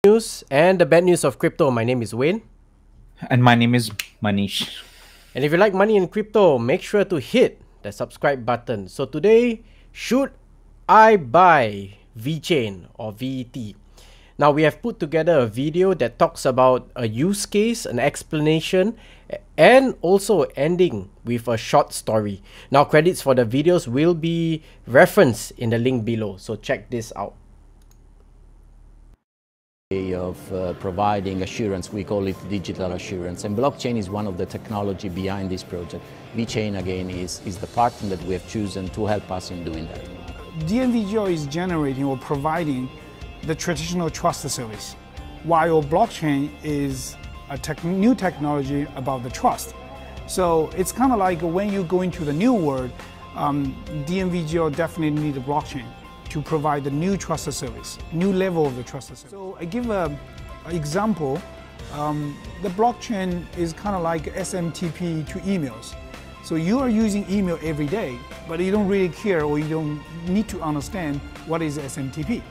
News and the bad news of crypto. My name is Wayne. And my name is Manish. And if you like money in crypto, make sure to hit the subscribe button. So today, should I buy VeChain or VET? Now we have put together a video that talks about a use case, an explanation, and also ending with a short story. Now credits for the videos will be referenced in the link below. So check this out. Of providing assurance, we call it digital assurance, and blockchain is one of the technology behind this project. VeChain again is the partner that we have chosen to help us in doing that. DNVGO is generating or providing the traditional trust service, while blockchain is a new technology about the trust. So it's kind of like when you go into the new world, DNVGO definitely need a blockchain to provide the new trust service, new level of the trust service. So I give an example. The blockchain is kind of like SMTP to emails. So you are using email every day, but you don't really care or you don't need to understand what is SMTP.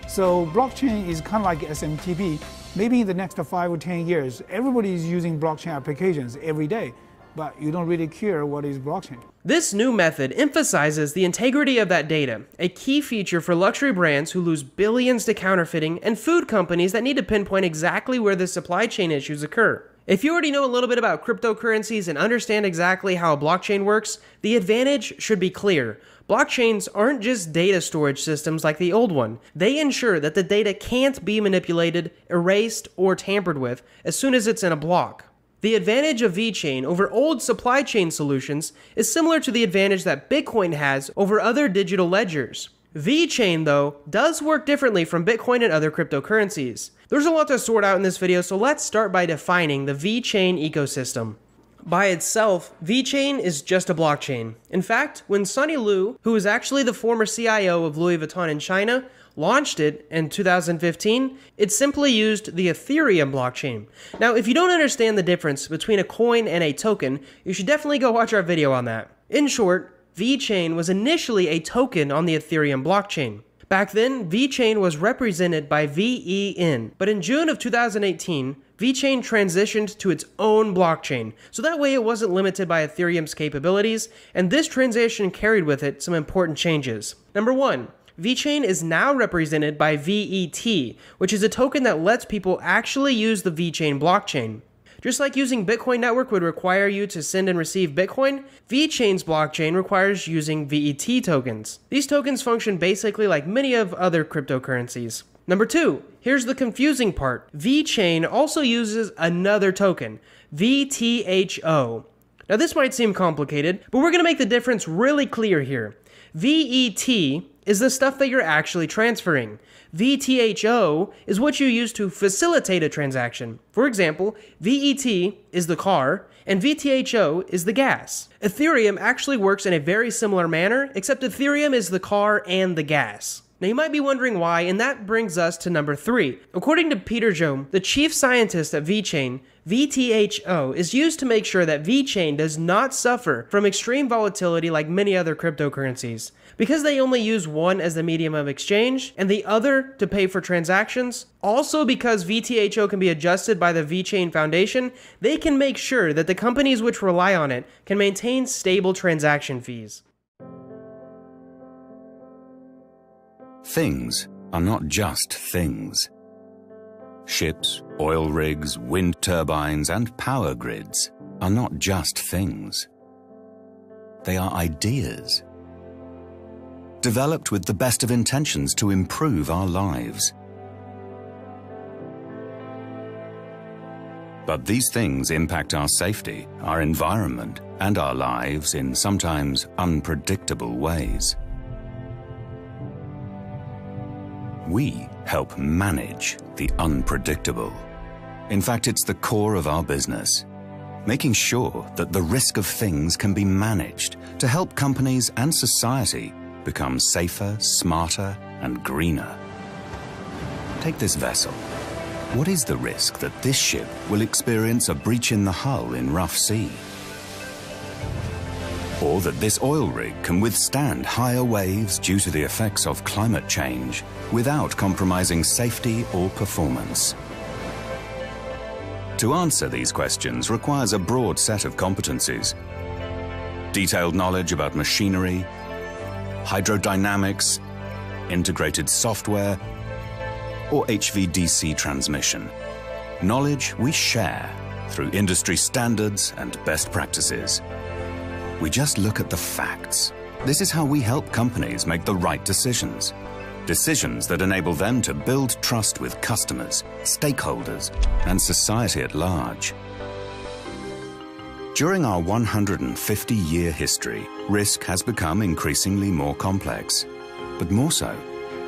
So blockchain is kind of like SMTP. Maybe in the next 5 or 10 years, everybody is using blockchain applications every day, but you don't really care what is blockchain. This new method emphasizes the integrity of that data, a key feature for luxury brands who lose billions to counterfeiting and food companies that need to pinpoint exactly where the supply chain issues occur. If you already know a little bit about cryptocurrencies and understand exactly how a blockchain works, the advantage should be clear. Blockchains aren't just data storage systems like the old one. They ensure that the data can't be manipulated, erased, or tampered with as soon as it's in a block. The advantage of VeChain over old supply chain solutions is similar to the advantage that Bitcoin has over other digital ledgers. VeChain, though, does work differently from Bitcoin and other cryptocurrencies. There's a lot to sort out in this video, so let's start by defining the VeChain ecosystem. By itself, VeChain is just a blockchain. In fact, when Sunny Lu, who is actually the former CIO of Louis Vuitton in China, launched it in 2015, it simply used the Ethereum blockchain. Now, if you don't understand the difference between a coin and a token, you should definitely go watch our video on that. In short, VeChain was initially a token on the Ethereum blockchain. Back then, VeChain was represented by VEN, but in June of 2018, VeChain transitioned to its own blockchain, so that way it wasn't limited by Ethereum's capabilities, and this transition carried with it some important changes. Number 1. VeChain is now represented by VET, which is a token that lets people actually use the VeChain blockchain. Just like using Bitcoin network would require you to send and receive Bitcoin, VeChain's blockchain requires using VET tokens. These tokens function basically like many of other cryptocurrencies. Number 2, here's the confusing part. VeChain also uses another token, VTHO. Now this might seem complicated, but we're going to make the difference really clear here. VET is the stuff that you're actually transferring. VTHO is what you use to facilitate a transaction. For example, VET is the car, and VTHO is the gas. Ethereum actually works in a very similar manner, except Ethereum is the car and the gas. Now you might be wondering why, and that brings us to number 3. According to Peter Zhou, the chief scientist at VeChain, VTHO is used to make sure that VeChain does not suffer from extreme volatility like many other cryptocurrencies. Because they only use one as the medium of exchange and the other to pay for transactions, also because VTHO can be adjusted by the VeChain Foundation, they can make sure that the companies which rely on it can maintain stable transaction fees. Things are not just things. Ships, oil rigs, wind turbines, and power grids are not just things. They are ideas, developed with the best of intentions to improve our lives. But these things impact our safety, our environment, and our lives in sometimes unpredictable ways. We help manage the unpredictable. In fact, it's the core of our business, making sure that the risk of things can be managed to help companies and society become safer, smarter, and greener. Take this vessel. What is the risk that this ship will experience a breach in the hull in rough sea? or that this oil rig can withstand higher waves due to the effects of climate change without compromising safety or performance. To answer these questions requires a broad set of competencies. Detailed knowledge about machinery, hydrodynamics, integrated software, or HVDC transmission. Knowledge we share through industry standards and best practices. We just look at the facts. This is how we help companies make the right decisions. Decisions that enable them to build trust with customers, stakeholders, and society at large. During our 150-year history, risk has become increasingly more complex. But more so,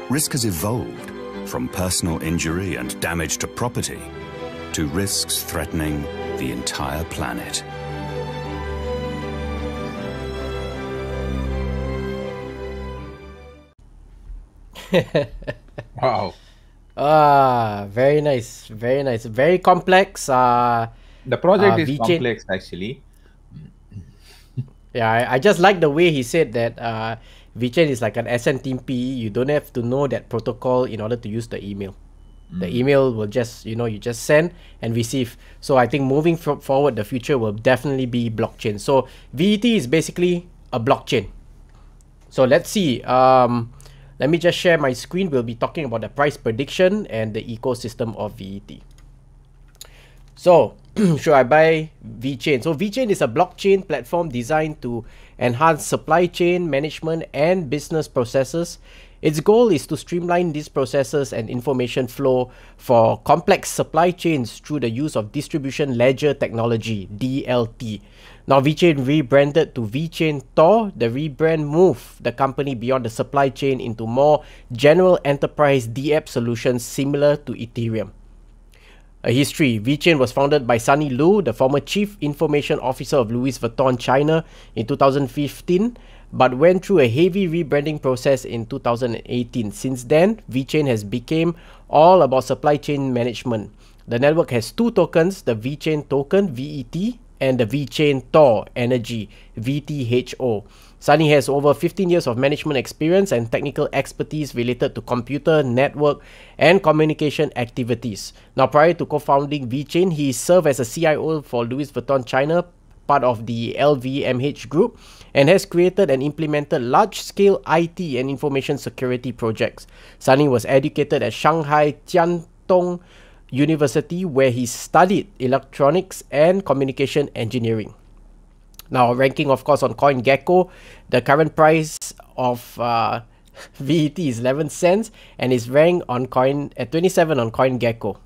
risk has evolved from personal injury and damage to property to risks threatening the entire planet. Wow. Very nice, very nice, very complex. The project is VeChain. complex actually. Yeah, I just like the way he said that VeChain is like an SMTP. You don't have to know that protocol in order to use the email. The email will just, you just send and receive. So I think moving forward, the future will definitely be blockchain. So VET is basically a blockchain. So let's see. Let me just share my screen. We'll be talking about the price prediction and the ecosystem of VET. So, should I buy VeChain? So, VeChain is a blockchain platform designed to enhance supply chain management and business processes. Its goal is to streamline these processes and information flow for complex supply chains through the use of distribution ledger technology, DLT. Now, VeChain rebranded to VeChain Tor. The rebrand moved the company beyond the supply chain into more general enterprise DApp solutions similar to Ethereum. A history. VeChain was founded by Sunny Lu, the former Chief Information Officer of Louis Vuitton China in 2015, but went through a heavy rebranding process in 2018. Since then, VeChain has become all about supply chain management. The network has two tokens, the VeChain token, VET, and the VeChain Tor Energy, VTHO. Sunny has over 15 years of management experience and technical expertise related to computer, network, and communication activities. Now, prior to co-founding VeChain, he served as a CIO for Louis Vuitton China, part of the LVMH group, and has created and implemented large-scale IT and information security projects. Sunny was educated at Shanghai Jiantong University, where he studied electronics and communication engineering. Now, ranking of course on CoinGecko, the current price of VET is 11 cents and is ranked on at 27 on CoinGecko.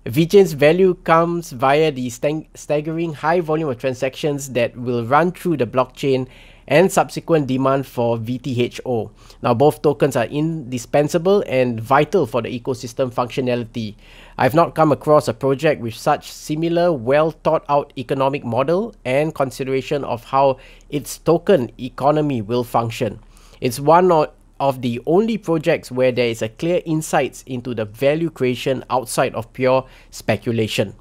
VeChain's value comes via the staggering high volume of transactions that will run through the blockchain and subsequent demand for VTHO. Now, both tokens are indispensable and vital for the ecosystem functionality. I've not come across a project with such similar, well-thought-out economic model and consideration of how its token economy will function. It's one of the only projects where there is a clear insights into the value creation outside of pure speculation.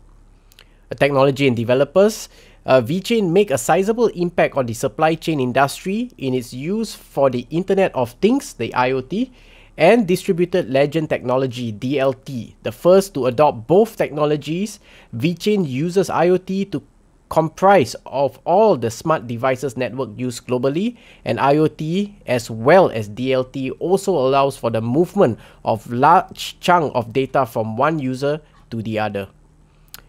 Technology and developers. VeChain make a sizable impact on the supply chain industry in its use for the Internet of Things, the IoT, and distributed ledger technology, DLT. The first to adopt both technologies, VeChain uses IoT to comprise of all the smart devices network used globally, and IoT as well as DLT also allows for the movement of large chunk of data from one user to the other.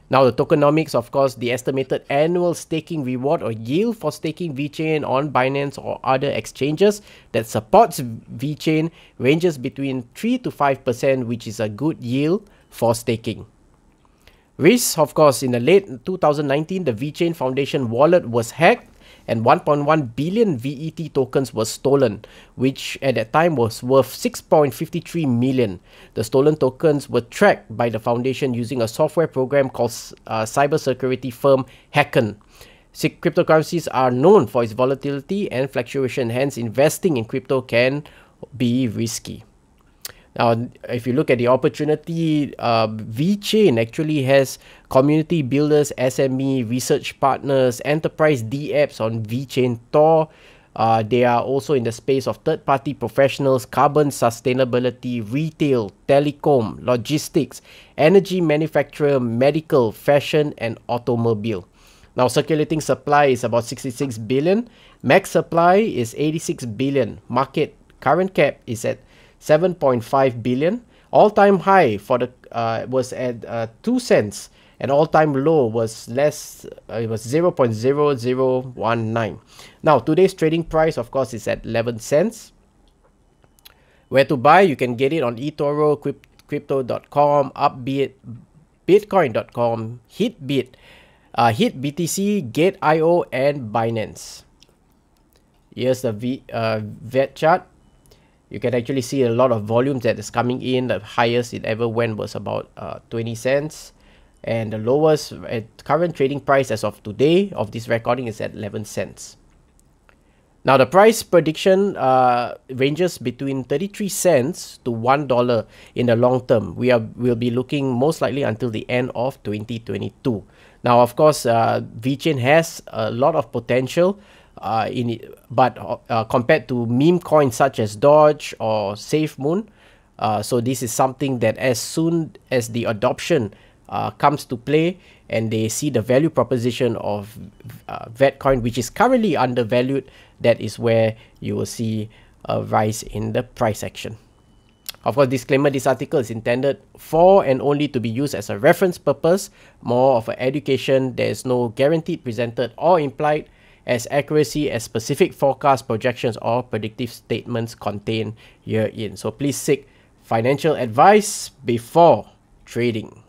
Now, the tokenomics, of course, the estimated annual staking reward or yield for staking VeChain on Binance or other exchanges that supports VeChain ranges between 3 to 5%, which is a good yield for staking. Risks, of course, in the late 2019, the VeChain Foundation wallet was hacked and 1.1 billion VET tokens were stolen, which at that time was worth 6.53 million. The stolen tokens were tracked by the foundation using a software program called cybersecurity firm Hacken. Cryptocurrencies are known for its volatility and fluctuation, hence investing in crypto can be risky. Now, if you look at the opportunity, VeChain actually has community builders, SME, research partners, enterprise D-apps on VeChain Tor. They are also in the space of third-party professionals, carbon sustainability, retail, telecom, logistics, energy manufacturer, medical, fashion, and automobile. Now, circulating supply is about 66 billion. Max supply is 86 billion. Market current cap is at 7.5 billion. All-time high for the was at 2 cents, and all-time low was it was 0.0019. Now today's trading price, of course, is at 11 cents. Where to buy? You can get it on eToro, crypto.com, Upbit, bitcoin.com, Hitbit, HitBTC, Gate.io, and Binance. Here's the VET chart. You can actually see a lot of volume that is coming in. The highest it ever went was about 20 cents. And the lowest at current trading price as of today of this recording is at 11 cents. Now the price prediction ranges between 33 cents to $1 in the long term. We'll be looking most likely until the end of 2022. Now, of course, VeChain has a lot of potential in it, but compared to meme coins such as Doge or SafeMoon, so this is something that as soon as the adoption comes to play and they see the value proposition of VetCoin, which is currently undervalued, that is where you will see a rise in the price action. Of course, disclaimer, this article is intended for and only to be used as a reference purpose, more of an education. There is no guaranteed presented or implied as accuracy as specific forecast, projections, or predictive statements contained herein. So please seek financial advice before trading.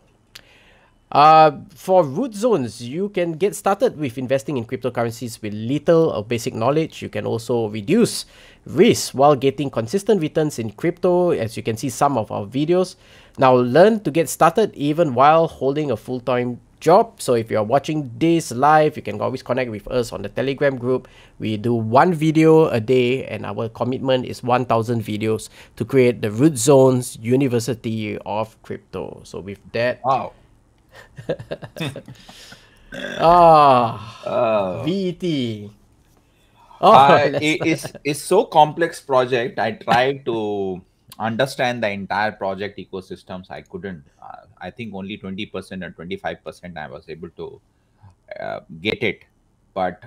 For RootZones, you can get started with investing in cryptocurrencies with little or basic knowledge. You can also reduce risk while getting consistent returns in crypto, as you can see some of our videos. Now learn to get started even while holding a full-time job. So if you're watching this live, you can always connect with us on the Telegram group. We do 1 video a day, and our commitment is 1,000 videos to create the RootZones University of Crypto. So with that, Wow. VET. It's so complex project. I tried to understand the entire project ecosystems. I couldn't. I think only 20% or 25% I was able to get it. But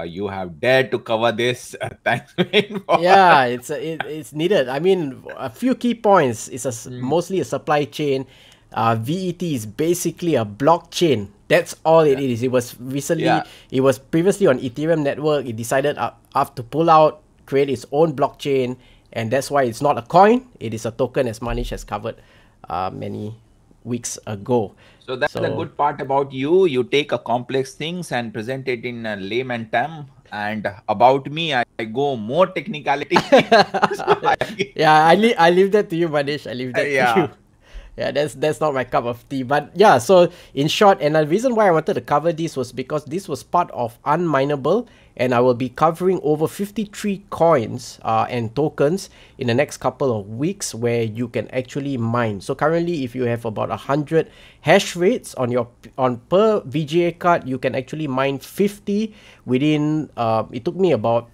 you have dared to cover this. Thanks. Yeah, it's needed. I mean, a few key points. It's mostly a supply chain. VET is basically a blockchain. That's all it is. It was recently, it was previously on Ethereum network. It decided to pull out, create its own blockchain, and that's why it's not a coin. It is a token, as Manish has covered many weeks ago. So that's the good part about you. You take a complex things and present it in a layman term. And about me, I go more technicality. Yeah, I leave that to you, Manish. I leave that to you. Yeah, that's not my cup of tea. But yeah, so in short, and the reason why I wanted to cover this was because this was part of Unminable, and I will be covering over 53 coins and tokens in the next couple of weeks where you can actually mine. So currently, if you have about 100 hash rates on per VGA card, you can actually mine 50 within. It took me about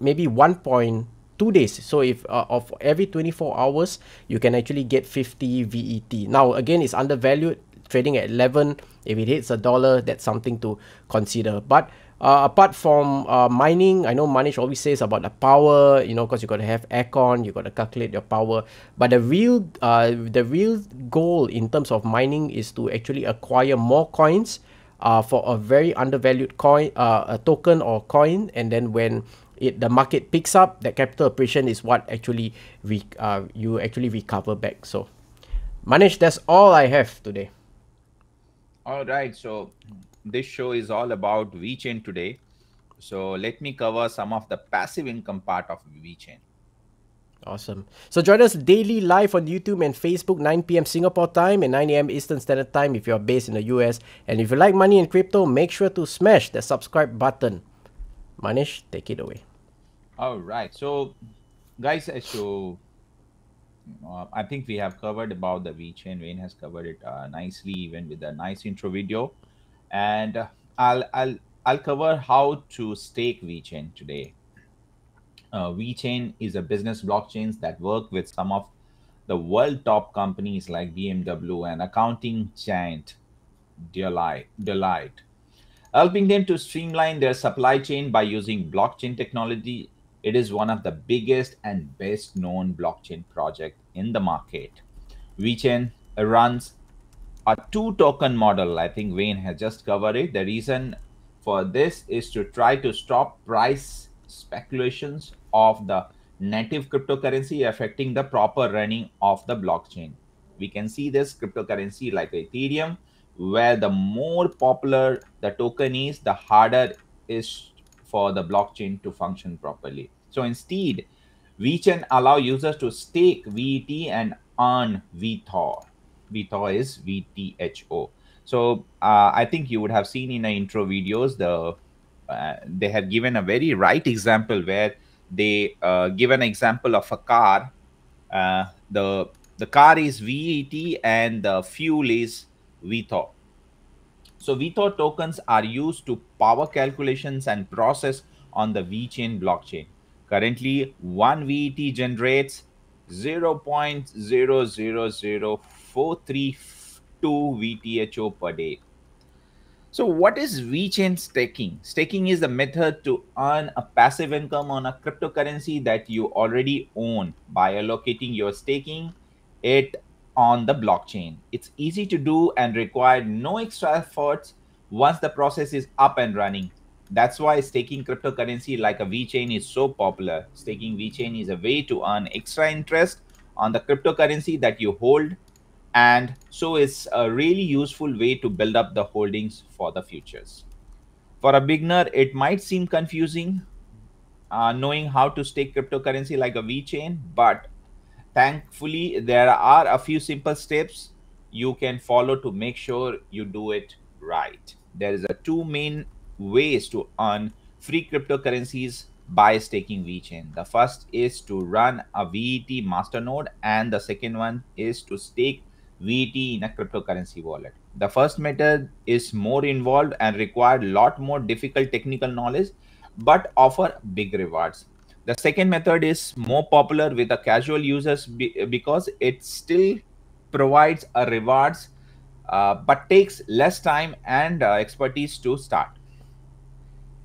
maybe 1.2 days. So if of every 24 hours, you can actually get 50 VET. Now again, it's undervalued, trading at 11. If it hits $1, that's something to consider. But apart from mining, I know Manish always says about the power, you know, because you got to have aircon, you got to calculate your power. But the real goal in terms of mining is to actually acquire more coins for a very undervalued coin, a token or coin, and then when the market picks up, that capital appreciation is what actually you actually recover back. So Manish, that's all I have today. All right, so this show is all about VeChain today. So let me cover some of the passive income part of VeChain. Awesome. So join us daily live on YouTube and Facebook, 9 p.m. Singapore time and 9 a.m. Eastern Standard Time if you're based in the US. And if you like money and crypto, make sure to smash the subscribe button. Manish, take it away. All right. So, guys, as you I think we have covered about the VeChain. Wayne has covered it nicely, even with a nice intro video. And I'll cover how to stake VeChain today. VeChain is a business blockchains that work with some of the world top companies like BMW and accounting giant Deloitte, helping them to streamline their supply chain by using blockchain technology. It is one of the biggest and best known blockchain project in the market. VeChain runs a two token model. I think Wayne has just covered it. The reason for this is to try to stop price speculations of the native cryptocurrency affecting the proper running of the blockchain. We can see this cryptocurrency like Ethereum, where the more popular the token is, the harder is for the blockchain to function properly. So instead, VeChain allow users to stake VET and earn VTHOR. VTHOR is VTHO. So I think you would have seen in the intro videos, they had given a very right example where they give an example of a car. The car is VET and the fuel is VTHOR. So VTHOR tokens are used to power calculations and process on the VeChain blockchain. Currently, one VET generates 0.000432 VTHO per day. So what is VeChain staking? Staking is the method to earn a passive income on a cryptocurrency that you already own by allocating your staking it on the blockchain. It's easy to do and require no extra efforts once the process is up and running. That's why staking cryptocurrency like a VeChain is so popular. Staking VeChain is a way to earn extra interest on the cryptocurrency that you hold, and so it's a really useful way to build up the holdings for the futures. For a beginner, it might seem confusing knowing how to stake cryptocurrency like a VeChain, but thankfully there are a few simple steps you can follow to make sure you do it right. There is a two main ways to earn free cryptocurrencies by staking VeChain. The first is to run a VET masternode, and the second one is to stake VET in a cryptocurrency wallet. The first method is more involved and require a lot more difficult technical knowledge, but offer big rewards. The second method is more popular with the casual users because it still provides a rewards, but takes less time and expertise to start.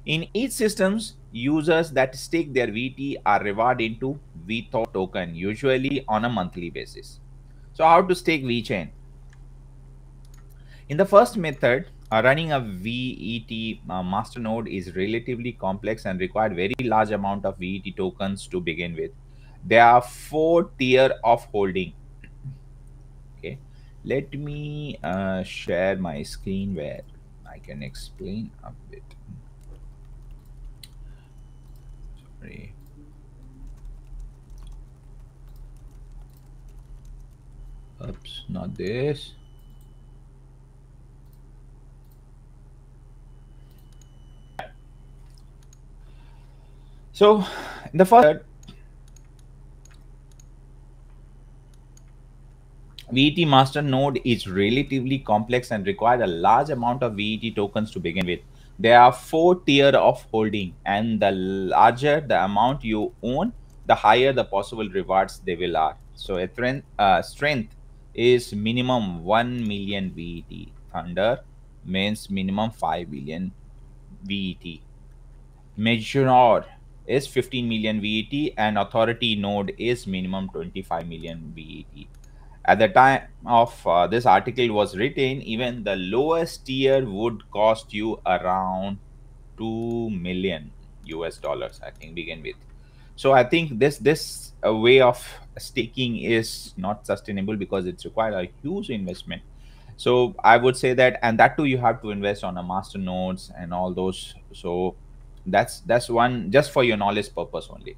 In each systems, users that stake their VT are rewarded into VTHOR token, usually on a monthly basis. So how to stake VeChain? In the first method, running a VET masternode is relatively complex and required very large amount of VET tokens to begin with. There are 4 tiers of holding. Okay, let me share my screen where I can explain a bit. Sorry. Oops, not this. So in the first, VET master node is relatively complex and requires a large amount of VET tokens to begin with. There are 4 tiers of holding, and the larger the amount you own, the higher the possible rewards they will are. So a strength is minimum 1 million VET. Thunder means minimum 5 billion VET. Measure is 15 million VET, and authority node is minimum 25 million VET. At the time of this article was written, even the lowest tier would cost you around 2 million US dollars, I think, begin with. So I think this way of staking is not sustainable because it's required a huge investment. So I would say that, and that too you have to invest on a master nodes and all those. So that's one, just for your knowledge purpose only.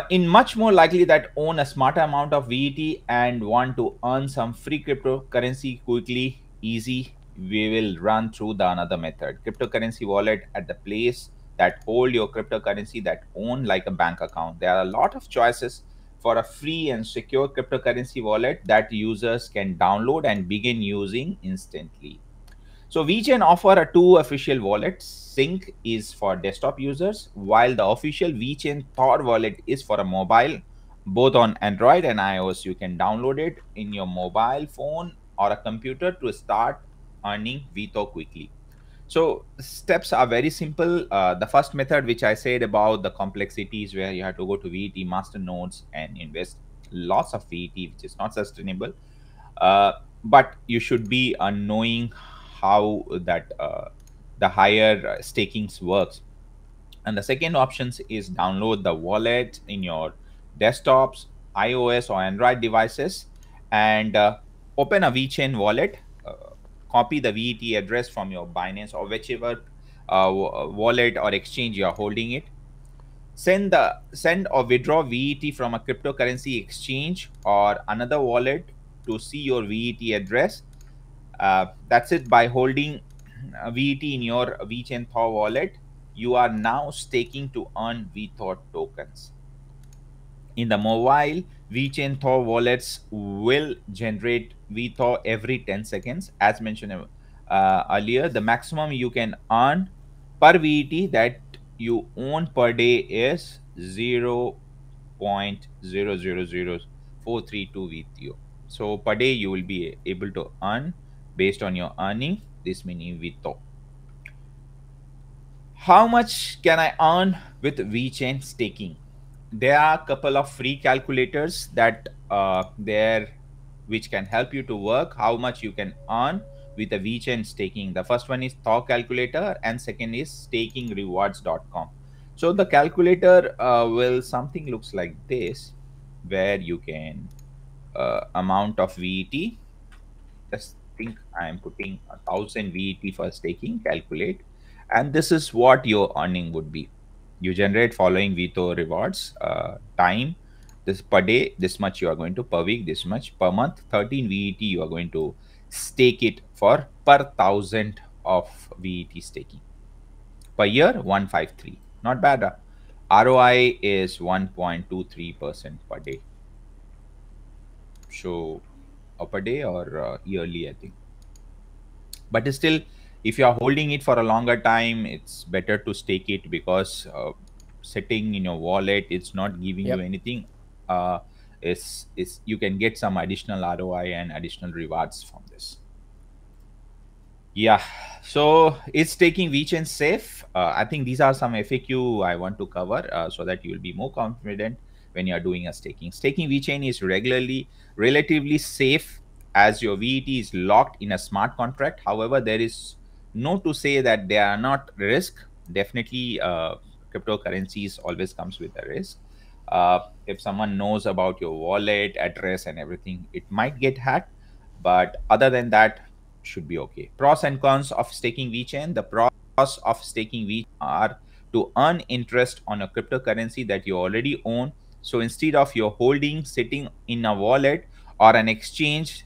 In much more likely that own a smarter amount of VET and want to earn some free cryptocurrency quickly, easy, we will run through the another method. Cryptocurrency wallet at the place that hold your cryptocurrency that own like a bank account. There are a lot of choices for a free and secure cryptocurrency wallet that users can download and begin using instantly. So VeChain offer two official wallets. Sync is for desktop users, while the official VeChain Thor wallet is for a mobile, both on Android and iOS. You can download it in your mobile phone or a computer to start earning VeThor quickly. So steps are very simple. The first method, which I said about the complexities, where you have to go to VET master nodes and invest lots of VET, which is not sustainable. But you should be knowing how that the higher stakings works. And the second option is download the wallet in your desktops, iOS or Android devices, and open a VeChain wallet. Copy the VET address from your Binance or whichever wallet or exchange you are holding it. Send or withdraw VET from a cryptocurrency exchange or another wallet to see your VET address. That's it. By holding VET in your VeChain Thor wallet, you are now staking to earn VeThor tokens. In the mobile, VeChain Thor wallets will generate VeThor every 10 seconds. As mentioned earlier, the maximum you can earn per VET that you own per day is 0.000432 VTO. So per day you will be able to earn based on your earning this many VeThor. How much can I earn with VeChain staking? There are a couple of free calculators that which can help you to work how much you can earn with a VeChain staking. The first one is Thor calculator and second is stakingrewards.com. So the calculator will something looks like this, where you can amount of VET. Just think I am putting 1000 VET for staking, calculate, and this is what your earning would be. You generate following VeThor rewards, time, this per day, this much you are going to, per week, this much, per month, 13 VET you are going to stake it for per 1000 of VET staking. Per year, 153. Not bad. ROI is 1.23% per day. So, per day or yearly, I think. But still, if you are holding it for a longer time, it's better to stake it, because sitting in your wallet, it's not giving you anything. You can get some additional ROI and additional rewards from this. Yeah, so is staking VeChain safe? I think these are some FAQ I want to cover so that you will be more confident when you are doing a staking. Staking VeChain is relatively safe, as your VET is locked in a smart contract. However, there is no to say that they are not risk. Definitely, cryptocurrencies always comes with a risk. If someone knows about your wallet address and everything, it might get hacked. But other than that, should be okay. Pros and cons of staking VeChain. The pros of staking VeChain are to earn interest on a cryptocurrency that you already own. So instead of your holding sitting in a wallet or an exchange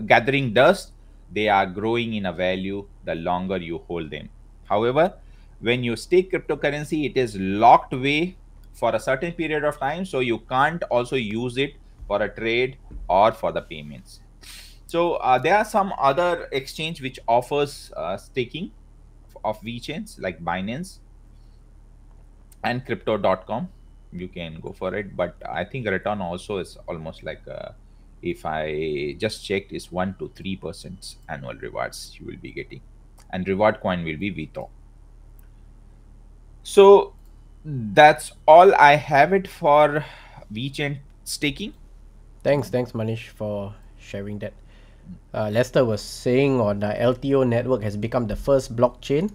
gathering dust, they are growing in a value the longer you hold them. However, when you stake cryptocurrency, it is locked away for a certain period of time, so you can't also use it for a trade or for the payments. So there are some other exchange which offers staking of VeChains, like Binance and crypto.com. You can go for it, but I think return also is almost like if I just checked, is 1 to 3% annual rewards you will be getting, and reward coin will be VeThor. So that's all I have it for VeChain staking. Thanks Manish for sharing that. Lester was saying on the LTO network has become the first blockchain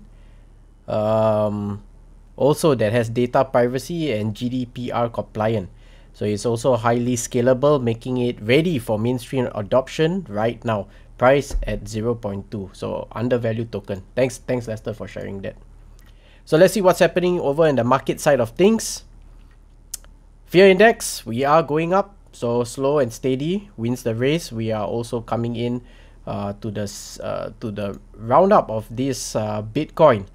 also that has data privacy and GDPR compliant. So it's also highly scalable, making it ready for mainstream adoption right now. Price at 0.2, so undervalued token. Thanks Lester for sharing that. So let's see what's happening over in the market side of things. Fear index, we are going up, so slow and steady wins the race. We are also coming in to the roundup of this Bitcoin.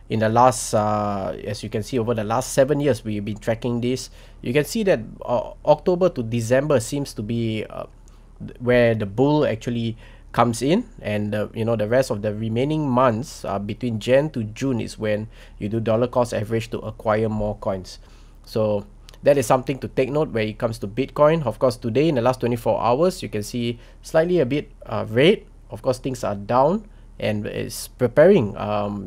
in the last, as you can see, over the last 7 years, we've been tracking this. You can see that October to December seems to be where the bull actually comes in, and you know, the rest of the remaining months between Jan to June is when you do dollar cost average to acquire more coins. So that is something to take note when it comes to Bitcoin. Of course, today in the last 24 hours, you can see slightly a bit red. Of course, things are down, and it's preparing,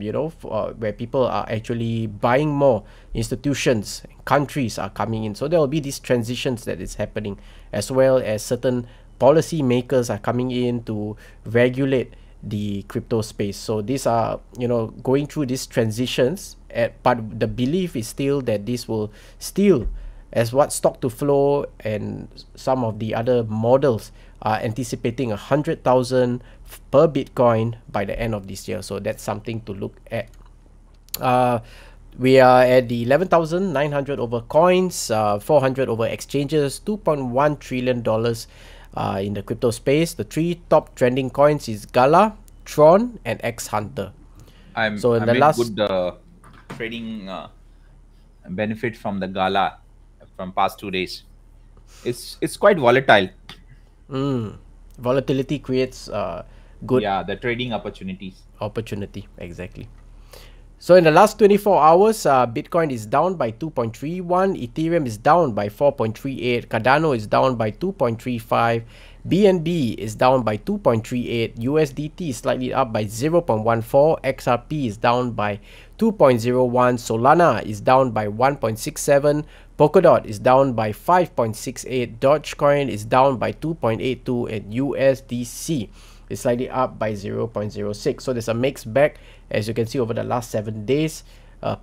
you know, for, where people are actually buying more. Institutions, countries are coming in. So there will be these transitions that is happening, as well as certain policy makers are coming in to regulate the crypto space. So these are, you know, going through these transitions, but the belief is still that this will still, as what stock to flow and some of the other models are anticipating 100,000 per Bitcoin by the end of this year. So that's something to look at. We are at the 11,900 over coins, 400 over exchanges, $2.1 trillion in the crypto space. The three top trending coins is Gala, Tron, and X Hunter. So in the last good trading benefit from the Gala from past 2 days. It's quite volatile. Volatility creates good, yeah, the trading opportunities. Exactly. So in the last 24 hours, Bitcoin is down by 2.31, Ethereum is down by 4.38, Cardano is down by 2.35, BNB is down by 2.38, USDT is slightly up by 0.14, XRP is down by 2.01, Solana is down by 1.67, Polkadot is down by 5.68, Dogecoin is down by 2.82, and USDC is slightly up by 0.06. So there's a mixed bag, as you can see, over the last 7 days,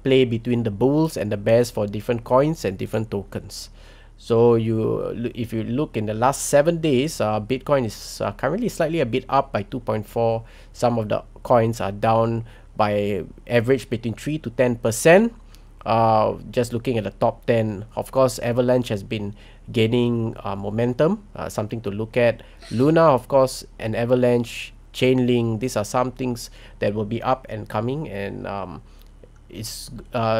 play between the bulls and the bears for different coins and different tokens. So if you look in the last 7 days, Bitcoin is currently slightly a bit up by 2.4. Some of the coins are down by average between 3 to 10%. Just looking at the top 10, of course, Avalanche has been gaining momentum, something to look at. Luna, of course, and Avalanche, Chainlink, these are some things that will be up and coming, and it's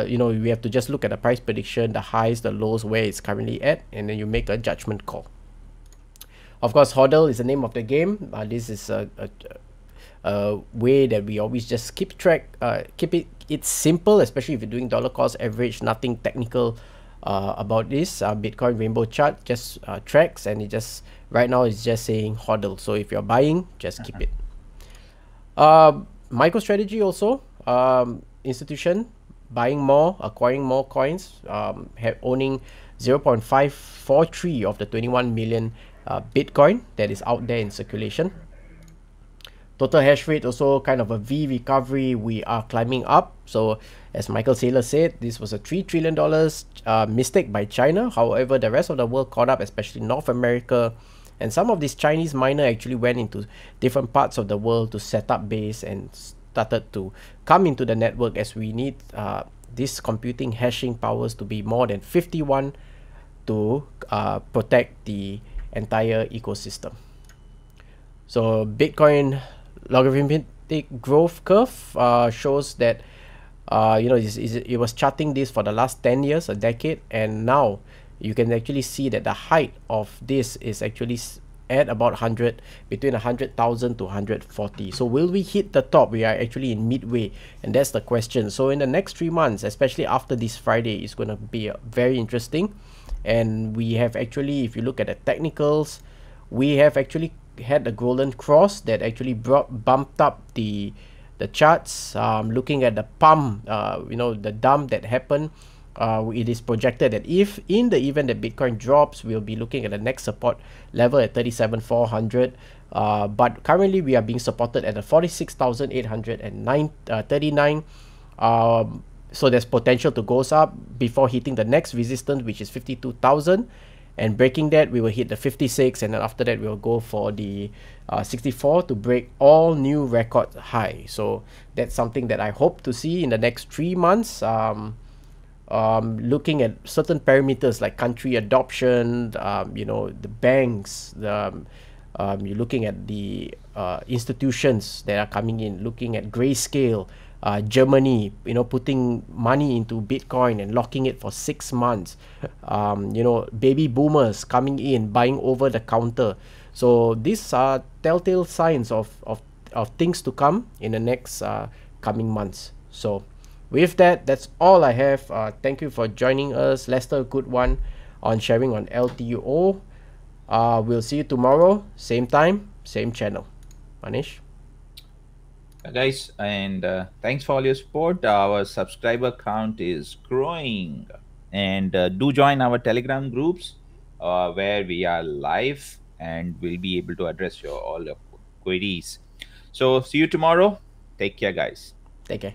you know, we have to just look at the price prediction, the highs, the lows, where it's currently at, and then you make a judgment call. Of course, HODL is the name of the game. This is a way that we always just keep track, it's simple, especially if you're doing dollar cost average, nothing technical about this. Bitcoin rainbow chart just tracks, and it just right now it's just saying HODL. So if you're buying, just keep it. MicroStrategy also, institution buying more, acquiring more coins, owning 0.543 of the 21 million Bitcoin that is out there in circulation. Total hash rate also kind of a V recovery. We are climbing up. So as Michael Saylor said, this was a $3 trillion mistake by China. However, the rest of the world caught up, especially North America. And some of these Chinese miners actually went into different parts of the world to set up base and started to come into the network, as we need this computing hashing powers to be more than 51 to protect the entire ecosystem. So Bitcoin logarithmic growth curve shows that you know, it was charting this for the last 10 years, a decade, and now you can actually see that the height of this is actually at about 100, between 100,000 to 140. So will we hit the top? We are actually in midway, and that's the question. So in the next 3 months, especially after this Friday, is going to be very interesting. And we have actually, if you look at the technicals, we have actually had a golden cross that actually bumped up the charts. Looking at the pump, you know, the dump that happened, it is projected that if in the event that Bitcoin drops, we'll be looking at the next support level at 37,400. But currently we are being supported at the 46,839. So there's potential to go up before hitting the next resistance, which is 52,000. And breaking that, we will hit the 56, and then after that we'll go for the 64 to break all new record high. So that's something that I hope to see in the next 3 months. Looking at certain parameters like country adoption, you know, the banks, you're looking at the institutions that are coming in, looking at Grayscale, Germany, putting money into Bitcoin and locking it for 6 months. Baby boomers coming in, buying over the counter. So these are telltale signs of things to come in the next coming months. So with that, that's all I have. Thank you for joining us. Lester, a good one on sharing on LTO. We'll see you tomorrow, same time, same channel. Manish? Guys, and thanks for all your support. Our subscriber count is growing, and do join our Telegram groups where we are live and we'll be able to address all your queries. So see you tomorrow. Take care, guys. Take care.